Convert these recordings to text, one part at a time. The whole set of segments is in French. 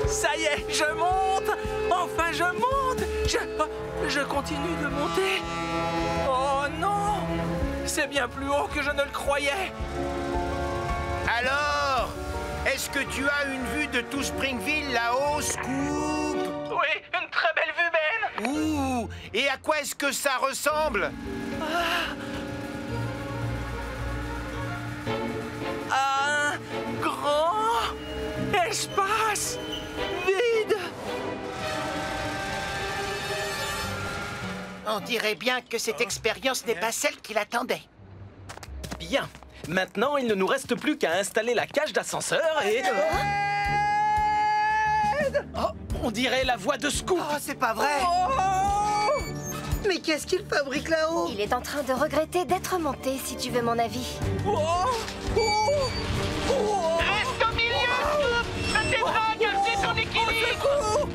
Ça y est, je monte. Enfin, je monte. Je continue de monter. Oh non! C'est bien plus haut que je ne le croyais. Alors, est-ce que tu as une vue de tout Springville là-haut, Scoop? Oui, une très belle vue, Ben. Ouh! Et à quoi est-ce que ça ressemble? Un grand espace vide. On dirait bien que cette expérience n'est pas celle qu'il attendait. Bien. Maintenant, il ne nous reste plus qu'à installer la cage d'ascenseur et... Oh, on dirait la voix de Scoop. Oh, c'est pas vrai! Mais qu'est-ce qu'il fabrique là-haut? Il est en train de regretter d'être monté, si tu veux mon avis. Reste au milieu, Scoop! Ne t'es pas cassé ton équilibre!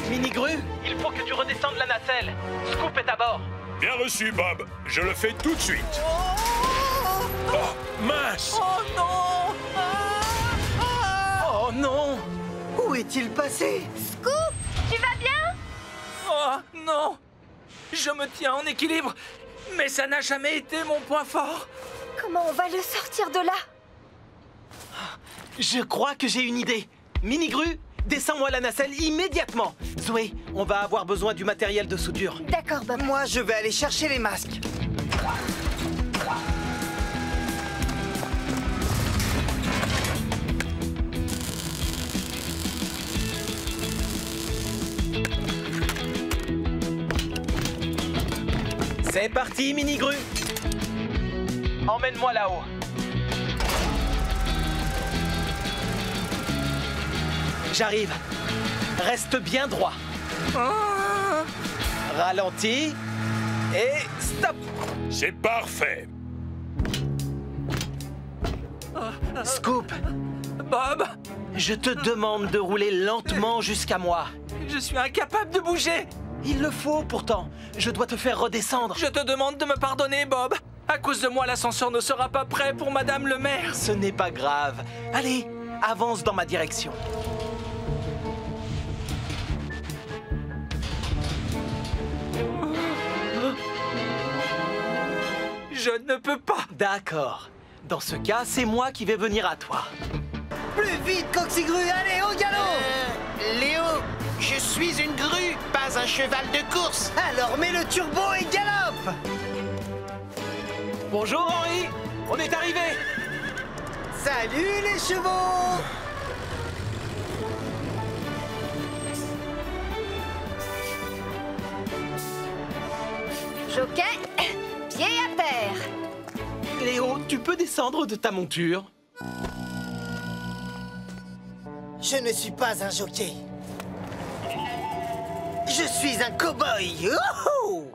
Mini-Grue, il faut que tu redescendes la nacelle. Scoop est à bord. Bien reçu, Bob. Je le fais tout de suite. Oh, mince! Oh non! Oh non! Où est-il passé? Scoop, tu vas bien? Oh non! Je me tiens en équilibre, mais ça n'a jamais été mon point fort. Comment on va le sortir de là? Je crois que j'ai une idée. Mini-Grue, descends-moi la nacelle immédiatement. Zoé, on va avoir besoin du matériel de soudure. D'accord, Bob. Moi, je vais aller chercher les masques. C'est parti, Mini-Grue. Emmène-moi là-haut. J'arrive. Reste bien droit. Ralentis. Et stop. C'est parfait. Scoop, Bob, je te demande de rouler lentement jusqu'à moi. je suis incapable de bouger. Il le faut pourtant. Je dois te faire redescendre. Je te demande de me pardonner, Bob. À cause de moi, l'ascenseur ne sera pas prêt pour Madame le maire. Ce n'est pas grave. Allez, avance dans ma direction. Je ne peux pas. D'accord. Dans ce cas, c'est moi qui vais venir à toi. Plus vite, Coxigru, allez, au galop! Léo, je suis une grue, pas un cheval de course. Alors mets le turbo et galope! Bonjour Henri, on est arrivé. Salut les chevaux! Jockey, pied à terre. Léo, tu peux descendre de ta monture? Je ne suis pas un jockey. Je suis un cow-boy! Youhou!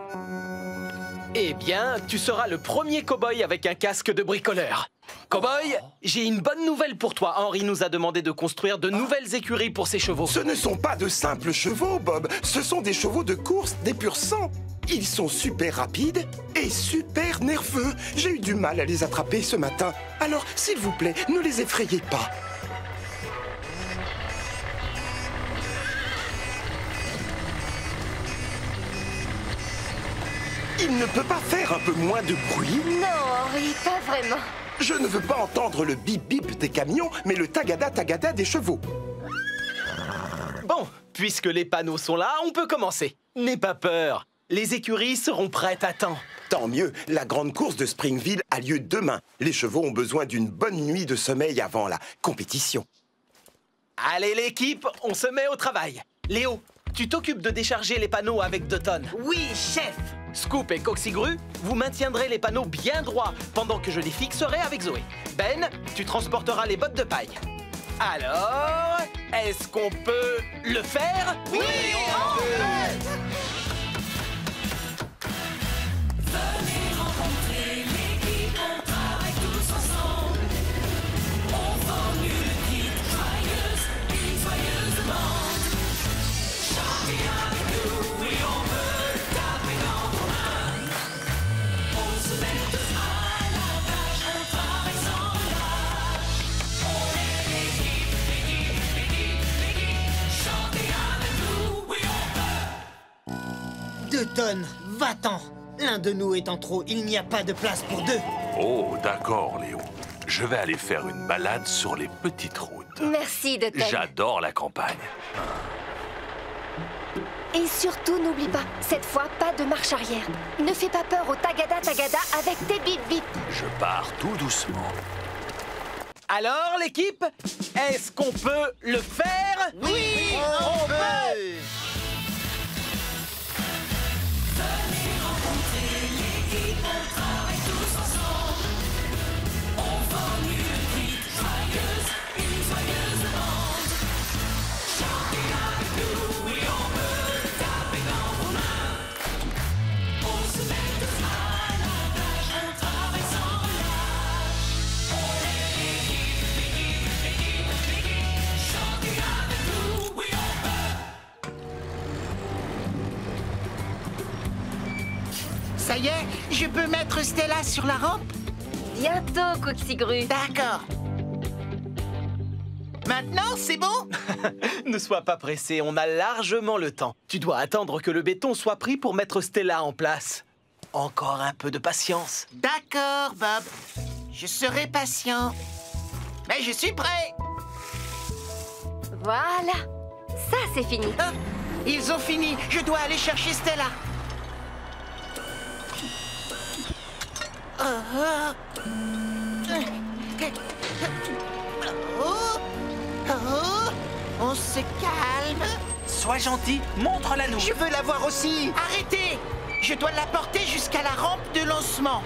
Eh bien, tu seras le premier cow-boy avec un casque de bricoleur. Cow-boy, j'ai une bonne nouvelle pour toi. Henri nous a demandé de construire de nouvelles écuries pour ses chevaux. Ce ne sont pas de simples chevaux, Bob. Ce sont des chevaux de course, des pur sang. Ils sont super rapides et super nerveux. J'ai eu du mal à les attraper ce matin. Alors, s'il vous plaît, ne les effrayez pas. Il ne peut pas faire un peu moins de bruit? Non, Henri, pas vraiment. Je ne veux pas entendre le bip-bip des camions, mais le tagada-tagada des chevaux. Bon, puisque les panneaux sont là, on peut commencer. N'aie pas peur. Les écuries seront prêtes à temps. Tant mieux, la grande course de Springville a lieu demain. Les chevaux ont besoin d'une bonne nuit de sommeil avant la compétition. Allez l'équipe, on se met au travail. Léo, tu t'occupes de décharger les panneaux avec 2 tonnes. Oui, chef! Scoop et Coxigru, vous maintiendrez les panneaux bien droits pendant que je les fixerai avec Zoé. Ben, tu transporteras les bottes de paille. Alors, est-ce qu'on peut le faire? Oui, on peut! Venez rencontrer l'équipe, on travaille tous ensemble. On formule une équipe joyeuse, une joyeuse bande. Chantez avec nous et on veut taper dans vos mains. On se met tous à la tâche, on travaille sans lâche. On est l'équipe, l'équipe, 2 tonnes, va-t'en. L'un de nous est en trop, il n'y a pas de place pour 2. Oh, d'accord, Léo. Je vais aller faire une balade sur les petites routes. Merci de t'aider. J'adore la campagne. Et surtout, n'oublie pas, cette fois, pas de marche arrière. Ne fais pas peur au tagada tagada avec tes bip bip. Je pars tout doucement. Alors, l'équipe, est-ce qu'on peut le faire? Oui, on peut. Venez rencontrer l'équipe, on travaille tous ensemble. On forme une petite joyeuse, une joyeuse bande. Chantez avec nous et on peut taper dans vos mains. On se met tous à la tâche, on travaille sans relâche. On est l'équipe, chantez avec nous, oui on peut. Ça y est, je peux mettre Stella sur la rampe? Bientôt, Coxigru. D'accord. Maintenant, c'est bon? Ne sois pas pressé, on a largement le temps. Tu dois attendre que le béton soit pris pour mettre Stella en place. Encore un peu de patience. D'accord, Bob. Je serai patient. Mais je suis prêt. Voilà. Ça, c'est fini. Ah, ils ont fini. Je dois aller chercher Stella. On se calme. Sois gentil, montre-la-nous. Je veux la voir aussi. Arrêtez. Je dois la porter jusqu'à la rampe de lancement.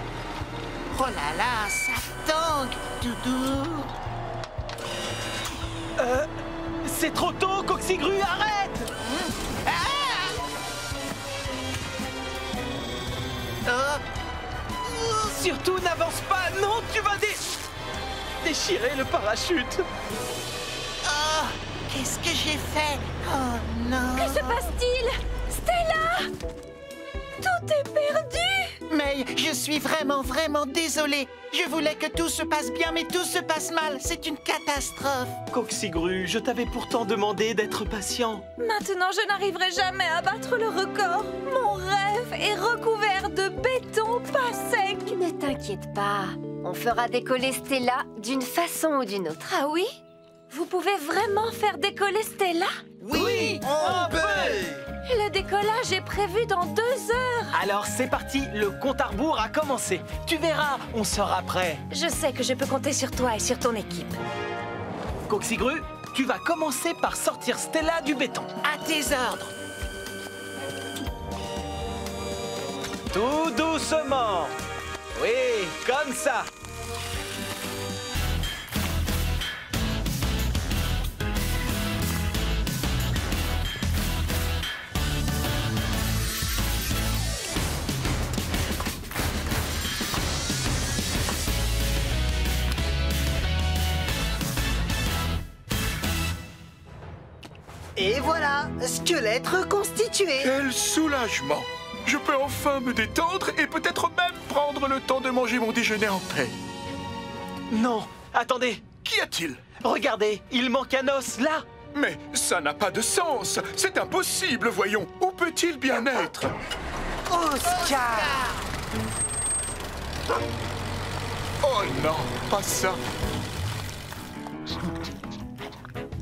Oh là là, ça tangue, Doudou. C'est trop tôt, Coxigru, arrête! Surtout, n'avance pas! Non, tu vas déchirer le parachute! Oh, qu'est-ce que j'ai fait? Oh non. Que se passe-t-il? Stella! Tout est perdu! Mais je suis vraiment désolé. Je voulais que tout se passe bien, mais tout se passe mal. C'est une catastrophe. Coxigru, je t'avais pourtant demandé d'être patient. Maintenant, je n'arriverai jamais à battre le record. Mon rêve est recouvert de béton pas sec. Ne t'inquiète pas. On fera décoller Stella d'une façon ou d'une autre. Ah oui? Vous pouvez vraiment faire décoller Stella? Oui, on peut. Le décollage est prévu dans 2 heures. Alors c'est parti, le compte à rebours a commencé. Tu verras, on sera prêt. Je sais que je peux compter sur toi et sur ton équipe. Coxigru, tu vas commencer par sortir Stella du béton. À tes ordres. Tout doucement. Oui, comme ça. Et voilà, squelette reconstitué. Quel soulagement! Je peux enfin me détendre et peut-être même prendre le temps de manger mon déjeuner en paix. Non, attendez. Qu'y a-t-il? Regardez, il manque un os là. Mais ça n'a pas de sens! C'est impossible, voyons! Où peut-il bien être? Oscar. Oh non, pas ça!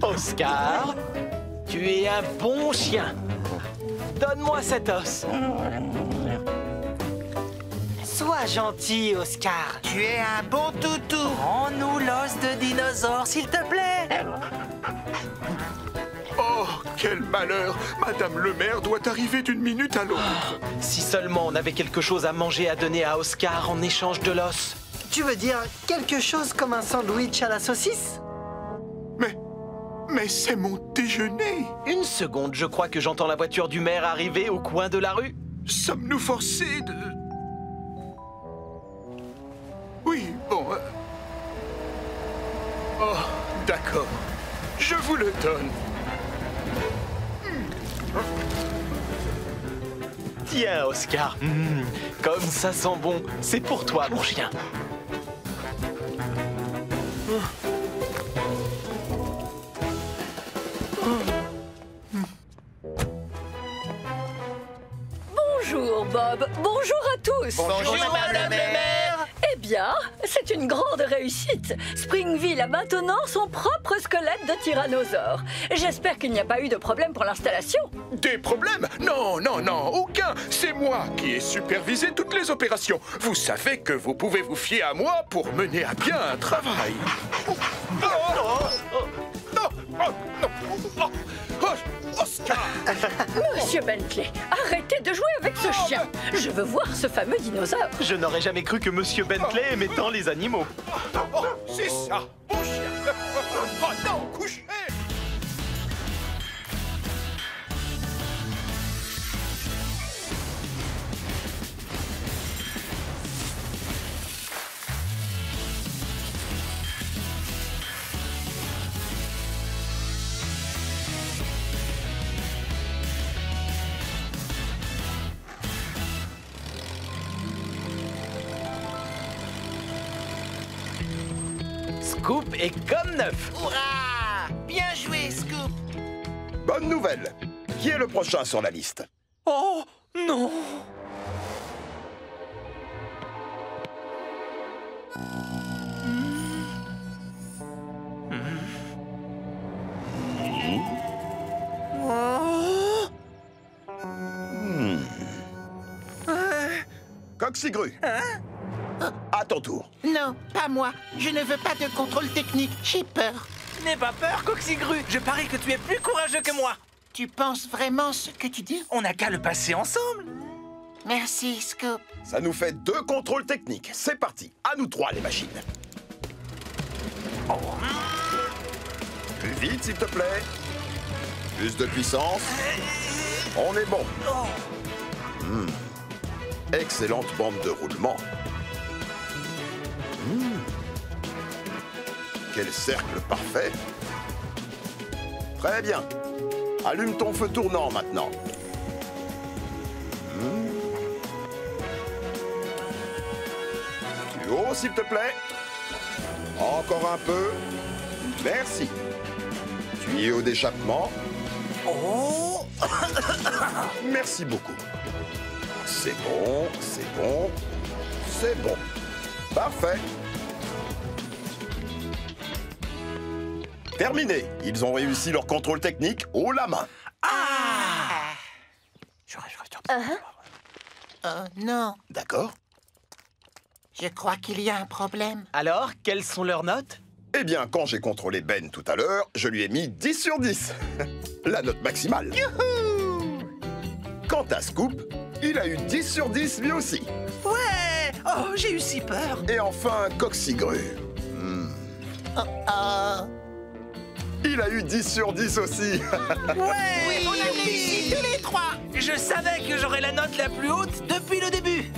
Oscar, tu es un bon chien. Donne-moi cet os. Sois gentil, Oscar. Tu es un bon toutou. Rends-nous l'os de dinosaure, s'il te plaît. Oh, quel malheur! Madame le maire doit arriver d'une minute à l'autre. Si seulement on avait quelque chose à manger à donner à Oscar en échange de l'os. Tu veux dire quelque chose comme un sandwich à la saucisse? Mais c'est mon déjeuner! Une seconde, je crois que j'entends la voiture du maire arriver au coin de la rue. Sommes-nous forcés de... Oui, bon... Oh, d'accord. Je vous le donne. Tiens, Oscar. Comme ça sent bon. C'est pour toi, mon chien. Bob. Bonjour à tous. Bonjour, Madame le maire. Eh bien, c'est une grande réussite. Springville a maintenant son propre squelette de tyrannosaure. J'espère qu'il n'y a pas eu de problème pour l'installation. Des problèmes? Non, non, non, aucun. C'est moi qui ai supervisé toutes les opérations. Vous savez que vous pouvez vous fier à moi pour mener à bien un travail. Monsieur Bentley, arrêtez de jouer avec ce chien. Je veux voir ce fameux dinosaure. Je n'aurais jamais cru que Monsieur Bentley aimait tant les animaux. C'est ça, mon chien. Oh non, couchez. Scoop est comme neuf. Hurrah! Bien joué, Scoop. Bonne nouvelle. Qui est le prochain sur la liste? Oh, non. Coxigru. À ton tour. Non, pas moi. Je ne veux pas de contrôle technique. J'ai peur. N'aie pas peur, Coxigru. Je parie que tu es plus courageux que moi. Tu penses vraiment ce que tu dis? On n'a qu'à le passer ensemble. Merci, Scoop. Ça nous fait 2 contrôles techniques. C'est parti. À nous 3, les machines. Plus vite, s'il te plaît. Plus de puissance. On est bon. Excellente bande de roulement. Quel cercle parfait. Très bien. Allume ton feu tournant maintenant. Plus haut, s'il te plaît. Encore un peu. Merci. Tuyau d'échappement. Oh. Merci beaucoup. C'est bon, c'est bon, c'est bon. Parfait. Terminé. Ils ont réussi leur contrôle technique haut la main. Oh non, D'accord. je crois qu'il y a un problème. Alors, quelles sont leurs notes? Eh bien, quand j'ai contrôlé Ben tout à l'heure, je lui ai mis 10 sur 10. La note maximale. Quant à Scoop, il a eu 10 sur 10 lui aussi. Ouais. Oh, j'ai eu si peur. Et enfin, Coxigru. Il a eu 10 sur 10 aussi. Ouais. On a réussi tous les 3. Je savais que j'aurais la note la plus haute depuis le début.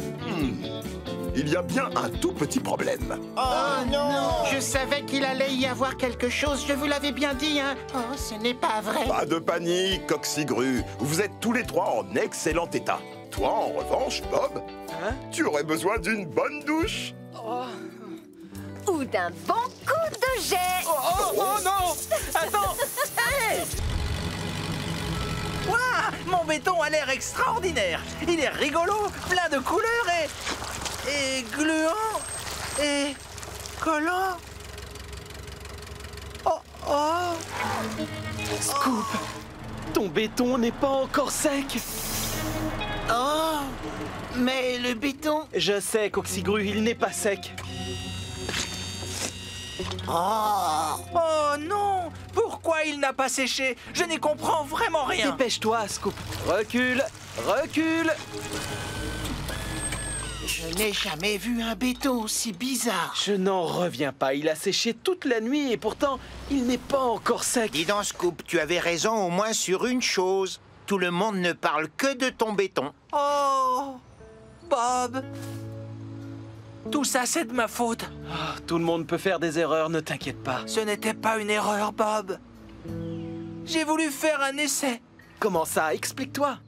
Il y a bien un tout petit problème. Oh non! Je savais qu'il allait y avoir quelque chose, je vous l'avais bien dit, hein? Oh, ce n'est pas vrai. Pas de panique, Coxigru. Vous êtes tous les 3 en excellent état. Toi, en revanche, Bob, tu aurais besoin d'une bonne douche. Ou d'un bon coup de jet. Oh non. Attends. Hey. Waouh, mon béton a l'air extraordinaire. Il est rigolo, plein de couleurs et gluant et collant. Oh. Scoop, ton béton n'est pas encore sec. Oh! Mais le béton... Je sais, Coxigru, il n'est pas sec. Oh non. Pourquoi il n'a pas séché? Je n'y comprends vraiment rien. Dépêche-toi, Scoop. Recule, recule. Je n'ai jamais vu un béton aussi bizarre. Je n'en reviens pas. Il a séché toute la nuit et pourtant, il n'est pas encore sec. Dis donc, Scoop, tu avais raison au moins sur une chose. Tout le monde ne parle que de ton béton. Oh, Bob. Tout ça, c'est de ma faute. Tout le monde peut faire des erreurs, ne t'inquiète pas. Ce n'était pas une erreur, Bob. J'ai voulu faire un essai. Comment ça? Explique-toi.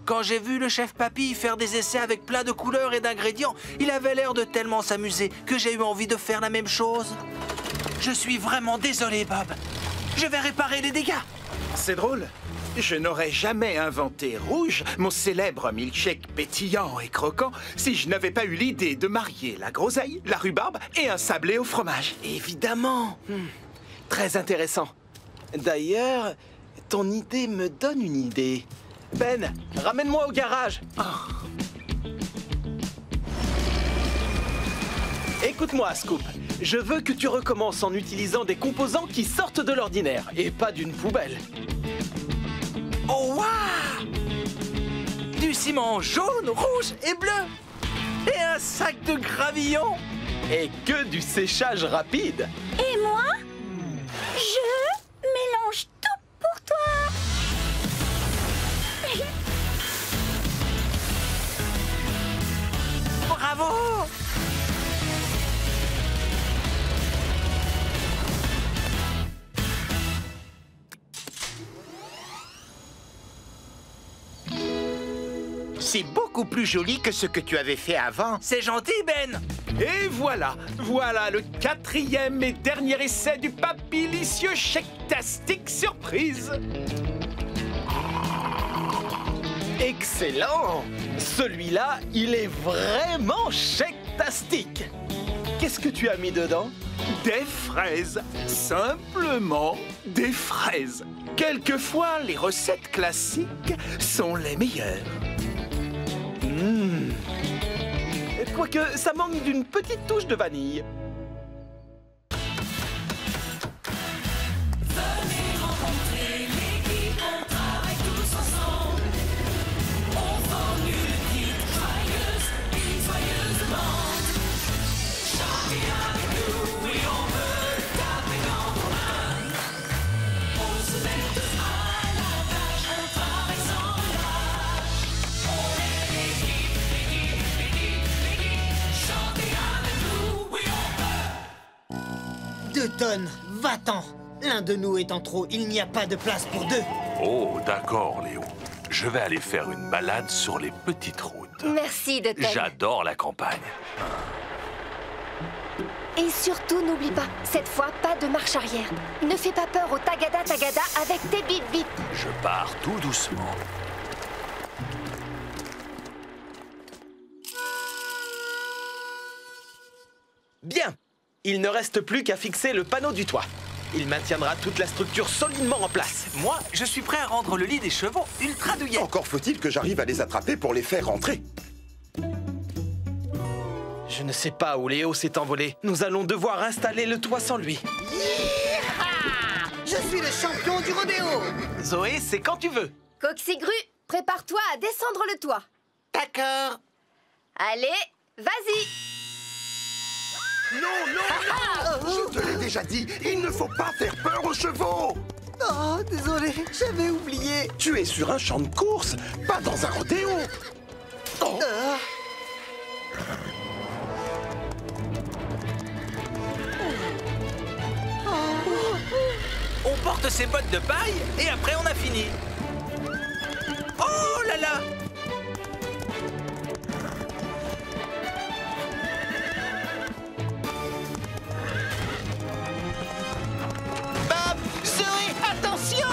Quand j'ai vu le chef Papy faire des essais avec plein de couleurs et d'ingrédients, il avait l'air de tellement s'amuser que j'ai eu envie de faire la même chose. Je suis vraiment désolé, Bob. Je vais réparer les dégâts. C'est drôle. Je n'aurais jamais inventé Rouge, mon célèbre milkshake pétillant et croquant, si je n'avais pas eu l'idée de marier la groseille, la rhubarbe et un sablé au fromage. Évidemment. Très intéressant. D'ailleurs, ton idée me donne une idée. Ben, ramène-moi au garage. Écoute-moi, Scoop. Je veux que tu recommences en utilisant des composants qui sortent de l'ordinaire et pas d'une poubelle. Oh, waouh! Du ciment jaune, rouge et bleu. Et un sac de gravillon. Et que du séchage rapide. Et moi, je mélange tout pour toi. Bravo! C'est beaucoup plus joli que ce que tu avais fait avant. C'est gentil, Ben. Et voilà, voilà le 4e et dernier essai du papilicieux Shake-tastic Surprise. Excellent! Celui-là, il est vraiment Shake-tastic. Qu'est-ce que tu as mis dedans? Des fraises, simplement des fraises. Quelquefois, les recettes classiques sont les meilleures. Quoique, ça manque d'une petite touche de vanille. Venez rencontrer l'équipe, on travaille tous ensemble. On formule le titre joyeuse, une joyeuse bande. Chantez avec nous, oui on veut taper dans vos mains. On se met tous à la tâche, on travaille sans relâche. On est l'équipe, chantez avec nous, oui on veut. 2 tonnes, va-t'en. L'un de nous étant trop, il n'y a pas de place pour 2. Oh, d'accord, Léo. Je vais aller faire une balade sur les petites routes. Merci, Dutton. J'adore la campagne. Et surtout, n'oublie pas, cette fois, pas de marche arrière. Ne fais pas peur au Tagada Tagada avec tes bip bip. Je pars tout doucement. Bien. Il ne reste plus qu'à fixer le panneau du toit. Il maintiendra toute la structure solidement en place. Moi, je suis prêt à rendre le lit des chevaux ultra douillet. Encore faut-il que j'arrive à les attraper pour les faire rentrer. Je ne sais pas où Léo s'est envolé. Nous allons devoir installer le toit sans lui. Yeeha! Je suis le champion du rodéo. Zoé, c'est quand tu veux. Coxigru, prépare-toi à descendre le toit. D'accord. Allez, vas-y. Non, non, non! Je te l'ai déjà dit, il ne faut pas faire peur aux chevaux! Oh, désolé, j'avais oublié. Tu es sur un champ de course, pas dans un rodéo! Oh. On porte ses bottes de paille et après on a fini. Oh là là! Bob, Zoé, attention!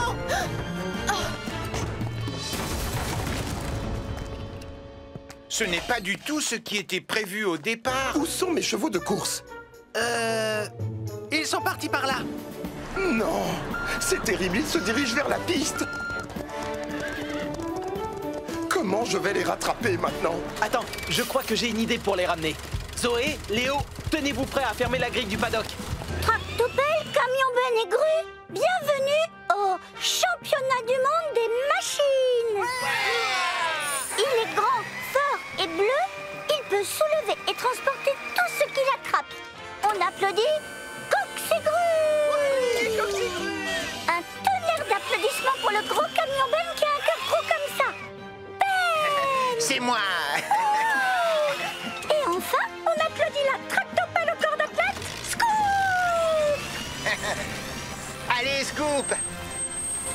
Ce n'est pas du tout ce qui était prévu au départ. Où sont mes chevaux de course? Ils sont partis par là. Non! C'est terrible, ils se dirigent vers la piste! Comment je vais les rattraper maintenant? Attends, je crois que j'ai une idée pour les ramener. Zoé, Léo, tenez-vous prêts à fermer la grille du paddock. Tractopelle, camion Ben et grue, bienvenue au championnat du monde des machines. Il est grand, fort et bleu. Il peut soulever et transporter tout ce qu'il attrape. On applaudit Coxigru. Un tonnerre d'applaudissements pour le gros camion Ben qui a un cœur gros comme ça. Ben! C'est moi. Et enfin, on applaudit la tractopelle au corps d'athlète, Scoop. Allez, Scoop.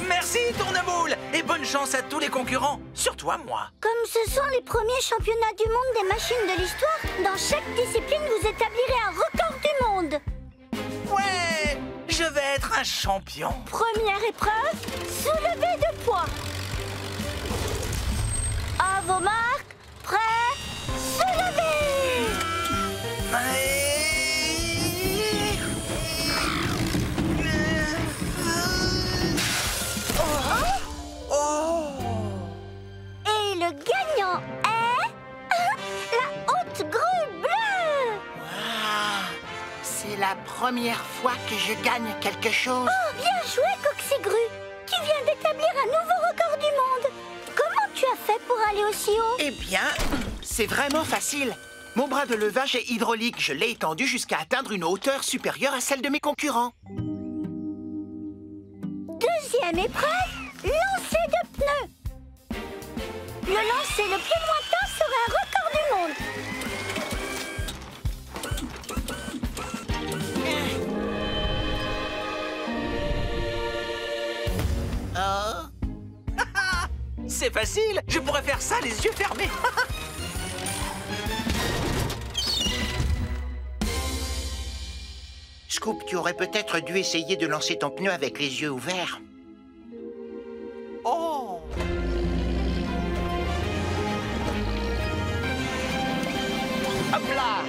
Merci, Tournemoule! Et bonne chance à tous les concurrents, surtout à moi. Comme ce sont les premiers championnats du monde des machines de l'histoire, dans chaque discipline, vous établirez un record du monde. Ouais! Je vais être un champion. Première épreuve, soulevé de poids. À vos marques, prêts, soulevez. Et le gagnant est... la haute grue bleue. C'est la première fois que je gagne quelque chose. Oh, bien joué, Coxigru. Tu viens d'établir un nouveau record du monde. Comment tu as fait pour aller aussi haut? Eh bien, c'est vraiment facile. Mon bras de levage est hydraulique. Je l'ai étendu jusqu'à atteindre une hauteur supérieure à celle de mes concurrents. Deuxième épreuve, lancer de pneus. Le lancer le plus lointain sera un record du monde. C'est facile, je pourrais faire ça les yeux fermés. Scoop, tu aurais peut-être dû essayer de lancer ton pneu avec les yeux ouverts. Oh! Hop là!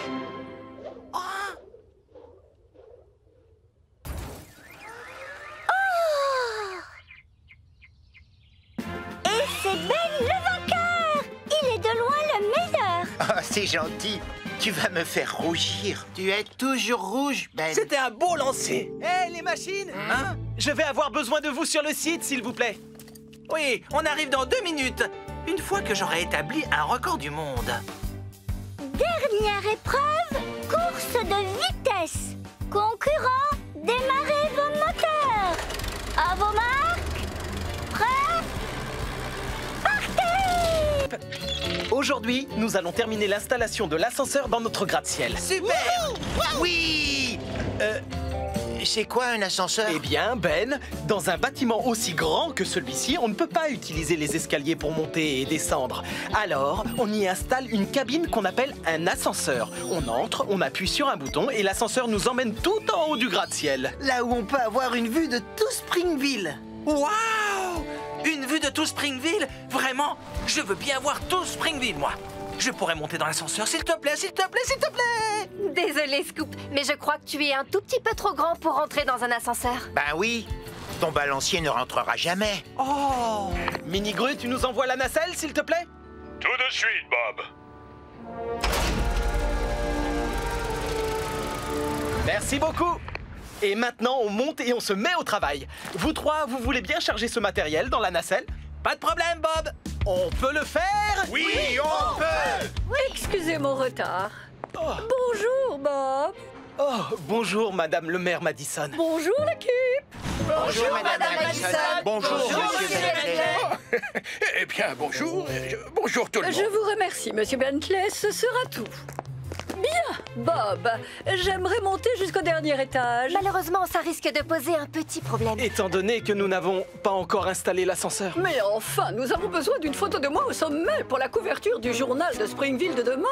Et c'est Ben le vainqueur. Il est de loin le meilleur. Ah, c'est gentil. Tu vas me faire rougir. Tu es toujours rouge, Ben. C'était un beau lancer. Hé, les machines, hein? Je vais avoir besoin de vous sur le site, s'il vous plaît. Oui, on arrive dans 2 minutes. Une fois que j'aurai établi un record du monde. Dernière épreuve, course de vitesse. Concurrents, démarrez vos moteurs. À vos marques, prêts, partez. Aujourd'hui, nous allons terminer l'installation de l'ascenseur dans notre gratte-ciel. Super! Oui! C'est quoi un ascenseur? Eh bien, Ben, dans un bâtiment aussi grand que celui-ci, on ne peut pas utiliser les escaliers pour monter et descendre. Alors, on y installe une cabine qu'on appelle un ascenseur. On entre, on appuie sur un bouton et l'ascenseur nous emmène tout en haut du gratte-ciel. Là où on peut avoir une vue de tout Springville. Waouh! Une vue de tout Springville? Vraiment? Je veux bien voir tout Springville, moi. Je pourrais monter dans l'ascenseur, s'il te plaît, s'il te plaît, s'il te plaît! Désolé, Scoop, mais je crois que tu es un tout petit peu trop grand pour rentrer dans un ascenseur. Ben oui. Ton balancier ne rentrera jamais. Oh! Minigru, tu nous envoies la nacelle, s'il te plaît? Tout de suite, Bob. Merci beaucoup. Et maintenant, on monte et on se met au travail. Vous trois, vous voulez bien charger ce matériel dans la nacelle? Pas de problème, Bob! On peut le faire? Oui, on peut! Excusez mon retard. Oh. Bonjour, Bob. Oh, bonjour, Madame le maire Madison. Bonjour, l'équipe. Bonjour, Madame Madison. Bonjour, Monsieur Bentley. Eh bien, bonjour. Bonjour tout le monde. Je vous remercie, Monsieur Bentley. Ce sera tout. Bien, Bob. J'aimerais monter jusqu'au dernier étage. Malheureusement, ça risque de poser un petit problème. Étant donné que nous n'avons pas encore installé l'ascenseur. Mais enfin, nous avons besoin d'une photo de moi au sommet pour la couverture du journal de Springville de demain.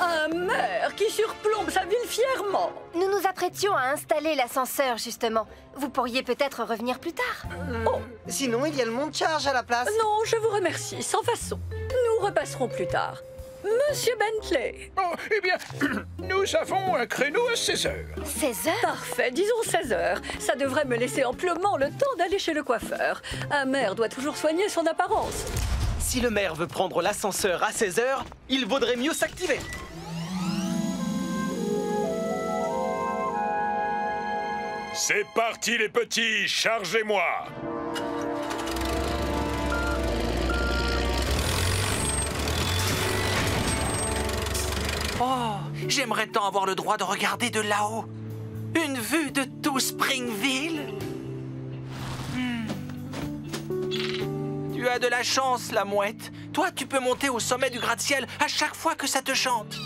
Un maire qui surplombe sa ville fièrement. Nous nous apprêtions à installer l'ascenseur, justement. Vous pourriez peut-être revenir plus tard. Oh, sinon il y a le monte-charge à la place. Non, je vous remercie, sans façon. Nous repasserons plus tard. Monsieur Bentley. Oh, eh bien, nous avons un créneau à 16 heures. 16 heures? Parfait, disons 16 heures. Ça devrait me laisser amplement le temps d'aller chez le coiffeur. Un maire doit toujours soigner son apparence. Si le maire veut prendre l'ascenseur à 16 heures, il vaudrait mieux s'activer. C'est parti, les petits, chargez-moi. Oh, j'aimerais tant avoir le droit de regarder de là-haut. Une vue de tout Springville. Tu as de la chance, la mouette. Toi, tu peux monter au sommet du gratte-ciel à chaque fois que ça te chante.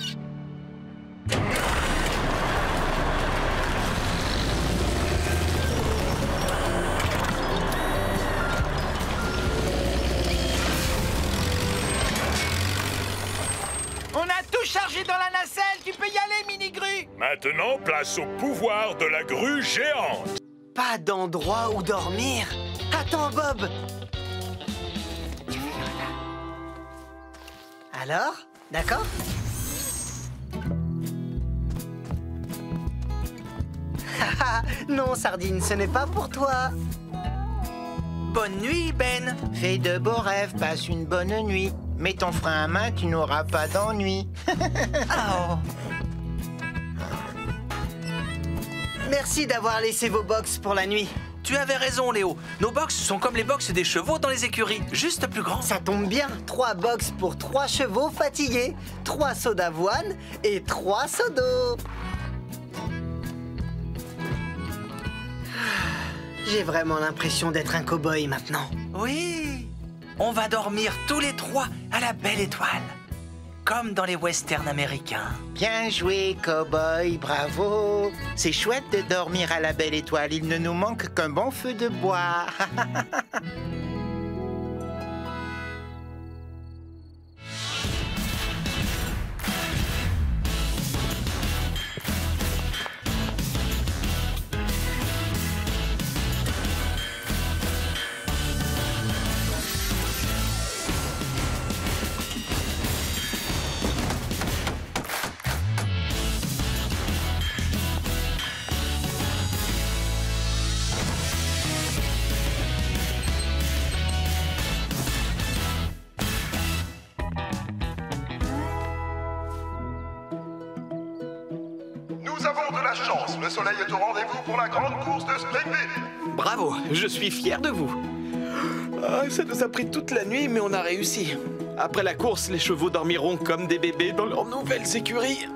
On a tout chargé dans la nacelle. Tu peux y aller, Minigru. Maintenant, place au pouvoir de la grue géante. pas d'endroit où dormir. Attends, Bob. Alors, d'accord? Non, Sardine, ce n'est pas pour toi. Bonne nuit, Ben. Fais de beaux rêves, passe une bonne nuit. Mets ton frein à main, tu n'auras pas d'ennui. Oh. Merci d'avoir laissé vos box pour la nuit. Tu avais raison, Léo. Nos box sont comme les box des chevaux dans les écuries, juste plus grands. Ça tombe bien. 3 box pour 3 chevaux fatigués, 3 seaux d'avoine et 3 seaux d'eau. J'ai vraiment l'impression d'être un cow-boy maintenant. Oui, on va dormir tous les 3 à la belle étoile, comme dans les westerns américains. Bien joué, cow-boy, bravo. C'est chouette de dormir à la belle étoile. Il ne nous manque qu'un bon feu de bois. Nous avons de la chance, le soleil est au rendez-vous pour la grande course de Springville. Bravo, je suis fier de vous. Ah, ça nous a pris toute la nuit, mais on a réussi. Après la course, les chevaux dormiront comme des bébés dans leurs nouvelles écuries.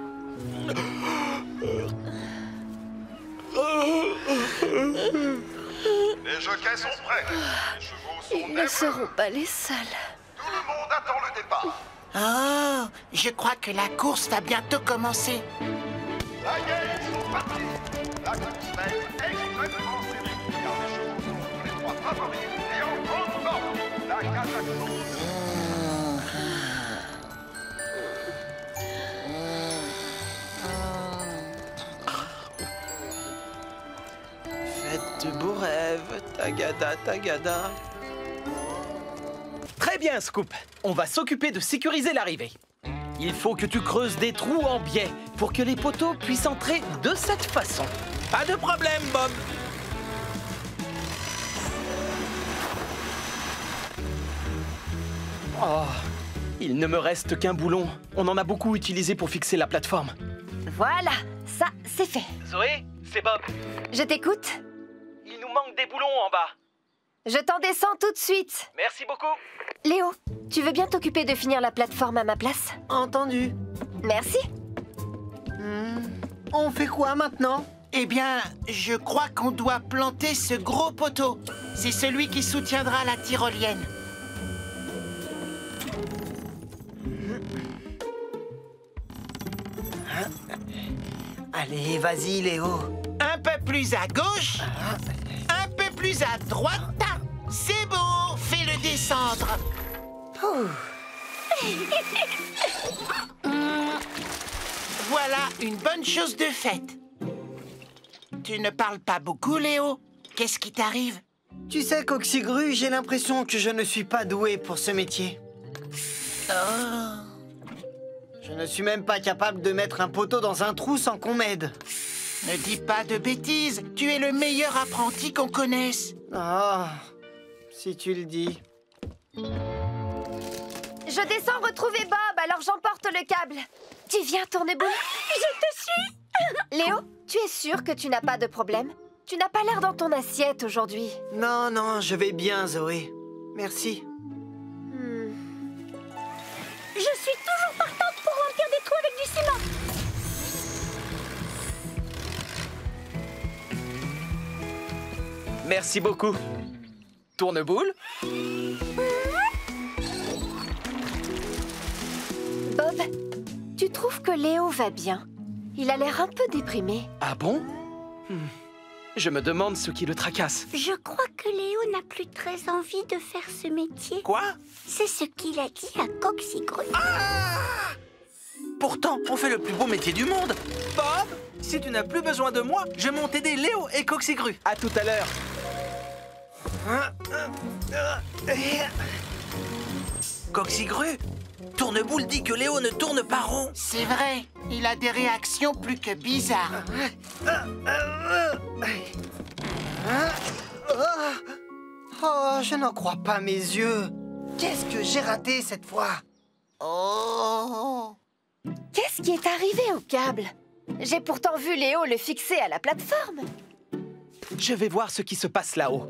Les jockeys sont prêts. Les chevaux sont Ils ne seront pas les seuls. Tout le monde attend le départ. Oh, je crois que la course va bientôt commencer. Ça y est, ils sont partis. La course va être extrêmement serrée, car les chevaux sont tous les 3 favoris et en grande forme. La catastrophe. Faites de beaux rêves, Tagada, Tagada. Très bien, Scoop. On va s'occuper de sécuriser l'arrivée. Il faut que tu creuses des trous en biais pour que les poteaux puissent entrer de cette façon. Pas de problème, Bob. Oh, il ne me reste qu'un boulon. On en a beaucoup utilisé pour fixer la plateforme. Voilà, ça, c'est fait. Zoé, c'est Bob. Je t'écoute. Il nous manque des boulons en bas. Je t'en descends tout de suite. Merci beaucoup. Léo, tu veux bien t'occuper de finir la plateforme à ma place? Entendu. Merci. On fait quoi maintenant? Eh bien, je crois qu'on doit planter ce gros poteau. C'est celui qui soutiendra la tyrolienne. Allez, vas-y, Léo. Un peu plus à gauche. Un peu plus à droite. C'est bon, fais-le descendre. Voilà une bonne chose de faite. Tu ne parles pas beaucoup, Léo. Qu'est-ce qui t'arrive? Tu sais, Coxigru, j'ai l'impression que je ne suis pas doué pour ce métier. Je ne suis même pas capable de mettre un poteau dans un trou sans qu'on m'aide. Ne dis pas de bêtises. Tu es le meilleur apprenti qu'on connaisse. Ah, si tu le dis. Je descends retrouver Bob, alors j'emporte le câble. Tu viens, Tourneboule? Je te suis. Léo, tu es sûr que tu n'as pas de problème? Tu n'as pas l'air dans ton assiette aujourd'hui. Non, non, je vais bien, Zoé. Merci. Je suis toujours partante pour remplir des trous avec du ciment. Merci beaucoup. Tourneboule? Bob, tu trouves que Léo va bien? Il a l'air un peu déprimé. Ah bon? Je me demande ce qui le tracasse. Je crois que Léo n'a plus très envie de faire ce métier. Quoi? C'est ce qu'il a dit à Coxigru. Pourtant, on fait le plus beau métier du monde. Bob, Si tu n'as plus besoin de moi, je monte aider Léo et Coxigru. À tout à l'heure. Coxigru, Tourneboule dit que Léo ne tourne pas rond. C'est vrai, il a des réactions plus que bizarres. Oh, je n'en crois pas mes yeux. Qu'est-ce que j'ai raté cette fois? Oh! Qu'est-ce qui est arrivé au câble? J'ai pourtant vu Léo le fixer à la plateforme. Je vais voir ce qui se passe là-haut.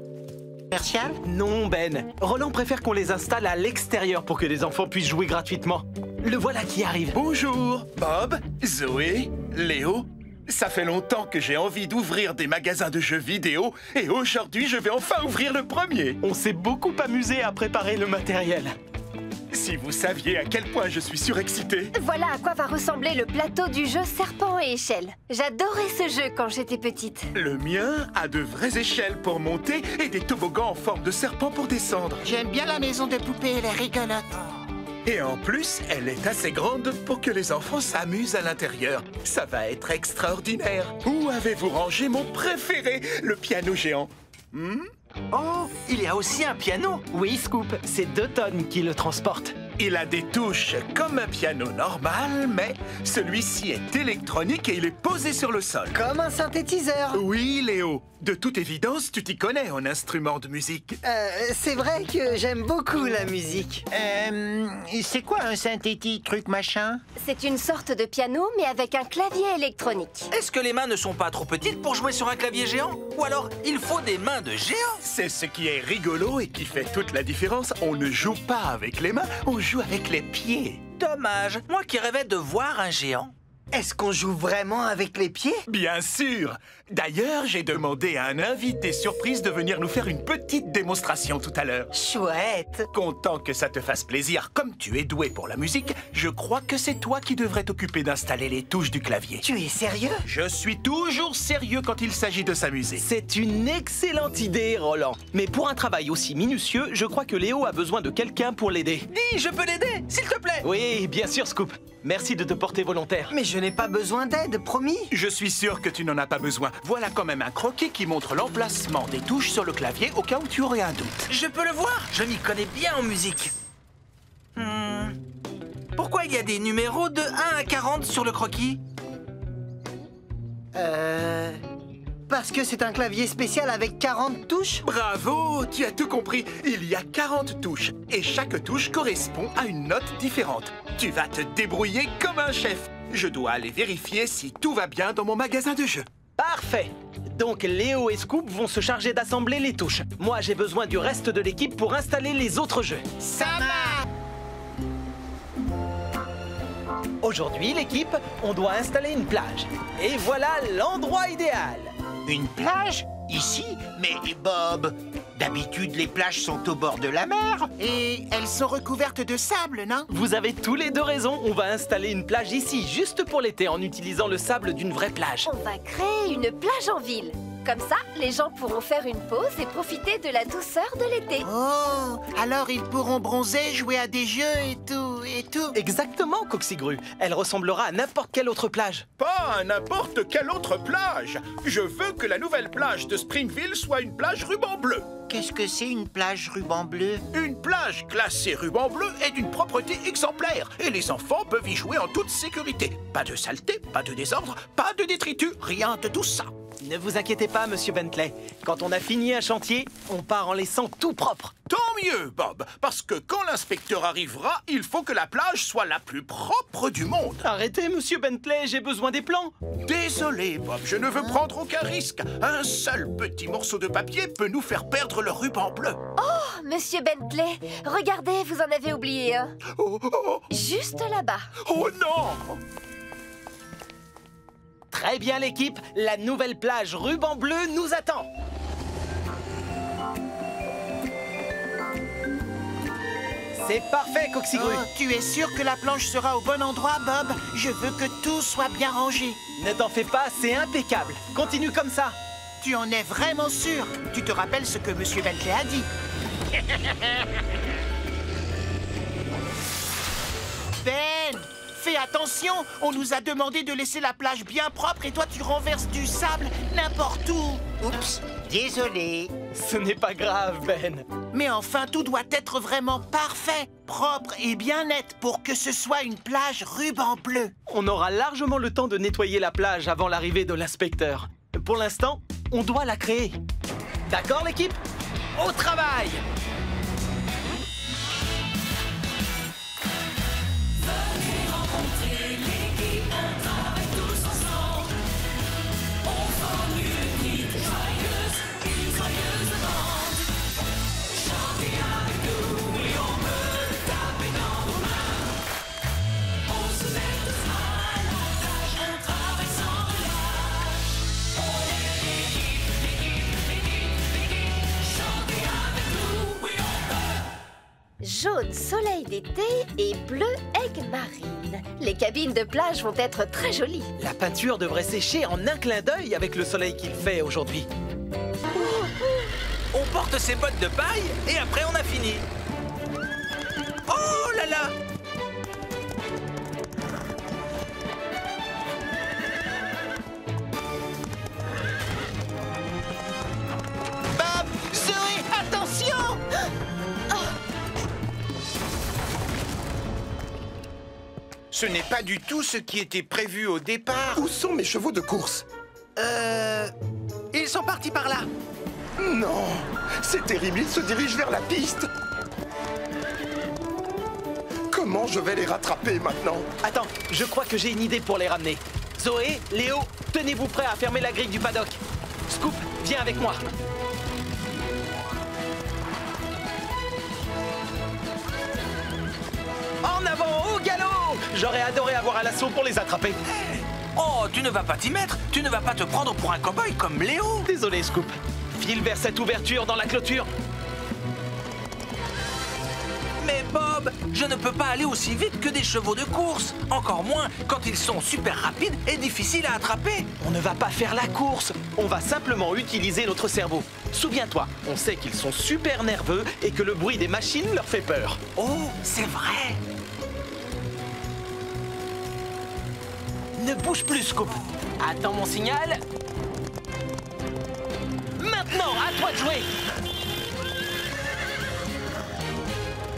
Commercial? Non, Ben. Roland préfère qu'on les installe à l'extérieur pour que les enfants puissent jouer gratuitement. Le voilà qui arrive. Bonjour, Bob, Zoé, Léo. Ça fait longtemps que j'ai envie d'ouvrir des magasins de jeux vidéo et aujourd'hui, je vais enfin ouvrir le premier. On s'est beaucoup amusé à préparer le matériel. Si vous saviez à quel point je suis surexcité. Voilà à quoi va ressembler le plateau du jeu Serpent et Échelle. J'adorais ce jeu quand j'étais petite. Le mien a de vraies échelles pour monter et des toboggans en forme de serpent pour descendre. J'aime bien la maison de poupée, elle est rigolote. Et en plus, elle est assez grande pour que les enfants s'amusent à l'intérieur. Ça va être extraordinaire. Où avez-vous rangé mon préféré, le piano géant? Oh, il y a aussi un piano. Oui, Scoop, c'est 2 tonnes qui le transportent. Il a des touches comme un piano normal, mais celui-ci est électronique et il est posé sur le sol. Comme un synthétiseur. Oui, Léo. De toute évidence, tu t'y connais en instrument de musique. C'est vrai que j'aime beaucoup la musique. C'est quoi un synthétique truc machin? C'est une sorte de piano, mais avec un clavier électronique. Est-ce que les mains ne sont pas trop petites pour jouer sur un clavier géant? Ou alors, il faut des mains de géant? C'est ce qui est rigolo et qui fait toute la différence. On ne joue pas avec les mains, on joue avec les pieds. Dommage, moi qui rêvais de voir un géant. Est-ce qu'on joue vraiment avec les pieds? Bien sûr. D'ailleurs, j'ai demandé à un invité surprise de venir nous faire une petite démonstration tout à l'heure. Chouette. Content que ça te fasse plaisir. Comme tu es doué pour la musique, je crois que c'est toi qui devrais t'occuper d'installer les touches du clavier. Tu es sérieux? Je suis toujours sérieux quand il s'agit de s'amuser. C'est une excellente idée, Roland. Mais pour un travail aussi minutieux, je crois que Léo a besoin de quelqu'un pour l'aider. Dis, je peux l'aider, s'il te plaît. Oui, bien sûr, Scoop. Merci de te porter volontaire. Mais je n'ai pas besoin d'aide, promis. Je suis sûr que tu n'en as pas besoin. Voilà quand même un croquis qui montre l'emplacement des touches sur le clavier au cas où tu aurais un doute. Je peux le voir, je m'y connais bien en musique. Pourquoi il y a des numéros de 1 à 40 sur le croquis? Parce que c'est un clavier spécial avec 40 touches. Bravo, tu as tout compris. Il y a 40 touches et chaque touche correspond à une note différente. Tu vas te débrouiller comme un chef. Je dois aller vérifier si tout va bien dans mon magasin de jeux. Parfait. Donc Léo et Scoop vont se charger d'assembler les touches. Moi, j'ai besoin du reste de l'équipe pour installer les autres jeux. Ça marche! Aujourd'hui, l'équipe, on doit installer une plage. Et voilà l'endroit idéal. Une plage? Ici? Mais Bob, d'habitude les plages sont au bord de la mer. Et elles sont recouvertes de sable, non? Vous avez tous les deux raison. On va installer une plage ici, juste pour l'été, en utilisant le sable d'une vraie plage. On va créer une plage en ville. Comme ça, les gens pourront faire une pause et profiter de la douceur de l'été. Oh, alors ils pourront bronzer, jouer à des jeux et tout. Exactement, Coxigru. Elle ressemblera à n'importe quelle autre plage. Pas à n'importe quelle autre plage. Je veux que la nouvelle plage de Springville soit une plage ruban bleu. Qu'est-ce que c'est une plage ruban bleu? Une plage classée ruban bleu est d'une propreté exemplaire et les enfants peuvent y jouer en toute sécurité. Pas de saleté, pas de désordre, pas de détritus, rien de tout ça. Ne vous inquiétez pas, Monsieur Bentley. Quand on a fini un chantier, on part en laissant tout propre. Tant mieux, Bob, parce que quand l'inspecteur arrivera, il faut que la plage soit la plus propre du monde. Arrêtez, Monsieur Bentley, j'ai besoin des plans. Désolé, Bob, je ne veux prendre aucun risque. Un seul petit morceau de papier peut nous faire perdre le ruban bleu. Oh, Monsieur Bentley, regardez, vous en avez oublié un. Juste là-bas. Oh non! Très bien, l'équipe. La nouvelle plage ruban bleu nous attend. C'est parfait, Coxigru. Oh, tu es sûr que la planche sera au bon endroit, Bob? Je veux que tout soit bien rangé. Ne t'en fais pas, c'est impeccable. Continue comme ça. Tu en es vraiment sûr? Tu te rappelles ce que Monsieur Bentley a dit? Ben, Fais attention, on nous a demandé de laisser la plage bien propre et toi tu renverses du sable n'importe où. Oups, désolé. Ce n'est pas grave, Ben. Mais enfin, tout doit être vraiment parfait, propre et bien net pour que ce soit une plage ruban bleu. On aura largement le temps de nettoyer la plage avant l'arrivée de l'inspecteur. Pour l'instant, on doit la créer. D'accord, l'équipe? Au travail! Venez rencontrer l'équipe, on travaille tous ensemble. On forme une équipe joyeuse, une joyeuse bande. Chantez avec nous et on peut taper dans vos mains. On se met tous à la tâche, on travaille sans relâche. On est l'équipe, chantez avec nous et on peut. Jaune soleil d'été et bleu aigle marine. Les cabines de plage vont être très jolies. La peinture devrait sécher en un clin d'œil avec le soleil qu'il fait aujourd'hui. On porte ses bottes de paille et après on a fini. Oh là là! Bob, Zoé, attention! Ce n'est pas du tout ce qui était prévu au départ. Où sont mes chevaux de course? Ils sont partis par là. Non, c'est terrible, ils se dirigent vers la piste. Comment je vais les rattraper maintenant? Attends, je crois que j'ai une idée pour les ramener. Zoé, Léo, tenez-vous prêts à fermer la grille du paddock. Scoop, viens avec moi. En avant, au galop! J'aurais adoré avoir un lasso pour les attraper. Oh, tu ne vas pas t'y mettre. Tu ne vas pas te prendre pour un cow-boy comme Léo. Désolé, Scoop. File vers cette ouverture dans la clôture. Mais Bob, je ne peux pas aller aussi vite que des chevaux de course. Encore moins quand ils sont super rapides et difficiles à attraper. On ne va pas faire la course. On va simplement utiliser notre cerveau. Souviens-toi, on sait qu'ils sont super nerveux et que le bruit des machines leur fait peur. Oh, c'est vrai. Ne bouge plus, Scoop. Attends mon signal. Maintenant, à toi de jouer.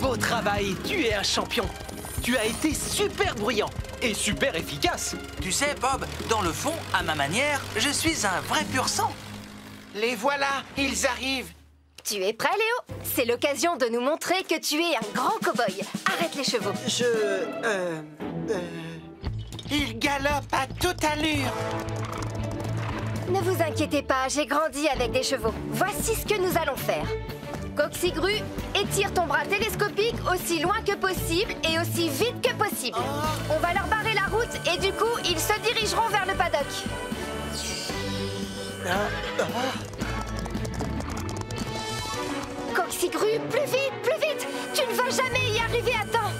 Beau travail, tu es un champion. Tu as été super bruyant et super efficace. Tu sais, Bob, dans le fond, à ma manière, je suis un vrai pur sang. Les voilà, ils arrivent. Tu es prêt, Léo? C'est l'occasion de nous montrer que tu es un grand cow-boy. Arrête les chevaux. Ils galopent à toute allure. Ne vous inquiétez pas, j'ai grandi avec des chevaux. Voici ce que nous allons faire. Coxigru, étire ton bras télescopique aussi loin que possible et aussi vite que possible. On va leur barrer la route et du coup, ils se dirigeront vers le paddock. Coxigru, plus vite! Tu ne vas jamais y arriver à temps.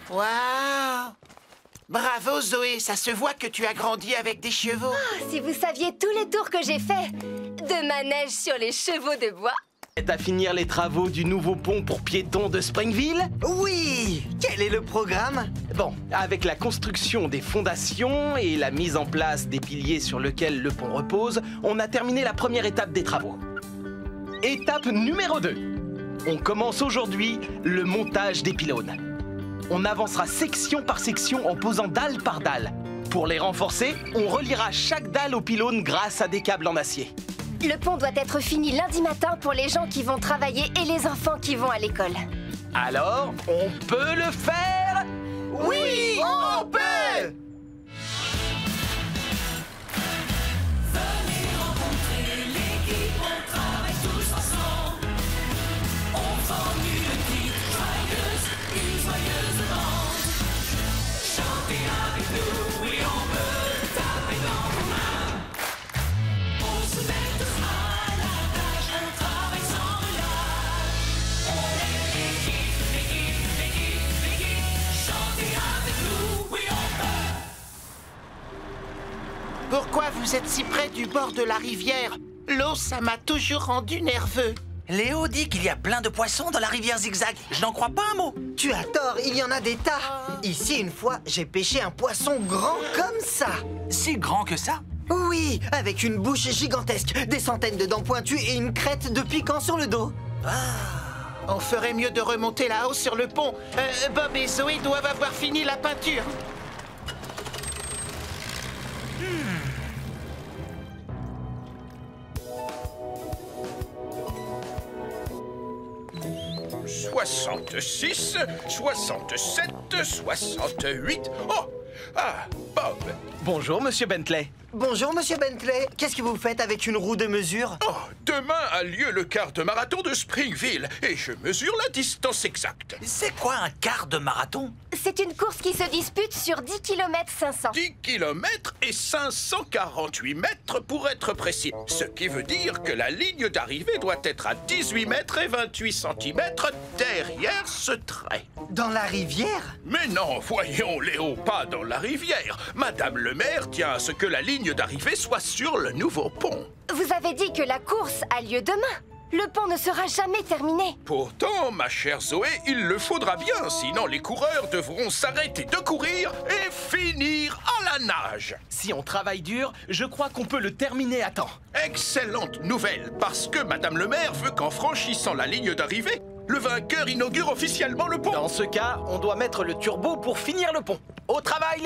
Waouh! Bravo Zoé, ça se voit que tu as grandi avec des chevaux. Oh, si vous saviez tous les tours que j'ai faits de manège sur les chevaux de bois. Prête à finir les travaux du nouveau pont pour piétons de Springville? Oui! Quel est le programme? Bon, avec la construction des fondations et la mise en place des piliers sur lesquels le pont repose, on a terminé la première étape des travaux. Étape numéro 2. On commence aujourd'hui le montage des pylônes. On avancera section par section en posant dalle par dalle. Pour les renforcer, on reliera chaque dalle au pylône grâce à des câbles en acier. Le pont doit être fini lundi matin pour les gens qui vont travailler et les enfants qui vont à l'école. Alors, on peut le faire? Oui, on peut! Venez rencontrer l'équipe, on travaille tous ensemble. On forme une équipe joyeuse, une joyeuse bande. Chantez avec nous et on peut taper dans vos mains. On se met tous à la tâche, on travaille sans relâche. On Pourquoi vous êtes si près du bord de la rivière? L'eau, ça m'a toujours rendu nerveux. Léo dit qu'il y a plein de poissons dans la rivière Zigzag. Je n'en crois pas un mot. Tu as tort, il y en a des tas. Ici, une fois, j'ai pêché un poisson grand comme ça. Si grand que ça? Oui, avec une bouche gigantesque, des centaines de dents pointues et une crête de piquant sur le dos. On ferait mieux de remonter là-haut sur le pont. Bob et Zoé doivent avoir fini la peinture. 66, 67, 68. Oh! Ah, Bob! Bonjour, monsieur Bentley. Bonjour, monsieur Bentley. Qu'est-ce que vous faites avec une roue de mesure? Oh, demain a lieu le quart de marathon de Springville et je mesure la distance exacte. C'est quoi un quart de marathon? C'est une course qui se dispute sur 10 km 500. 10 km et 548 mètres pour être précis. Ce qui veut dire que la ligne d'arrivée doit être à 18 mètres et 28 centimètres derrière ce trait. Dans la rivière? Mais non, voyons Léo, pas dans la rivière. Madame le maire tient à ce que la ligne d'arrivée soit sur le nouveau pont. Vous avez dit que la course a lieu demain. Le pont ne sera jamais terminé. Pourtant, ma chère Zoé, il le faudra bien, sinon les coureurs devront s'arrêter de courir et finir à la nage. Si on travaille dur, je crois qu'on peut le terminer à temps. Excellente nouvelle, parce que Madame le maire veut qu'en franchissant la ligne d'arrivée, le vainqueur inaugure officiellement le pont. Dans ce cas, on doit mettre le turbo pour finir le pont. Au travail, les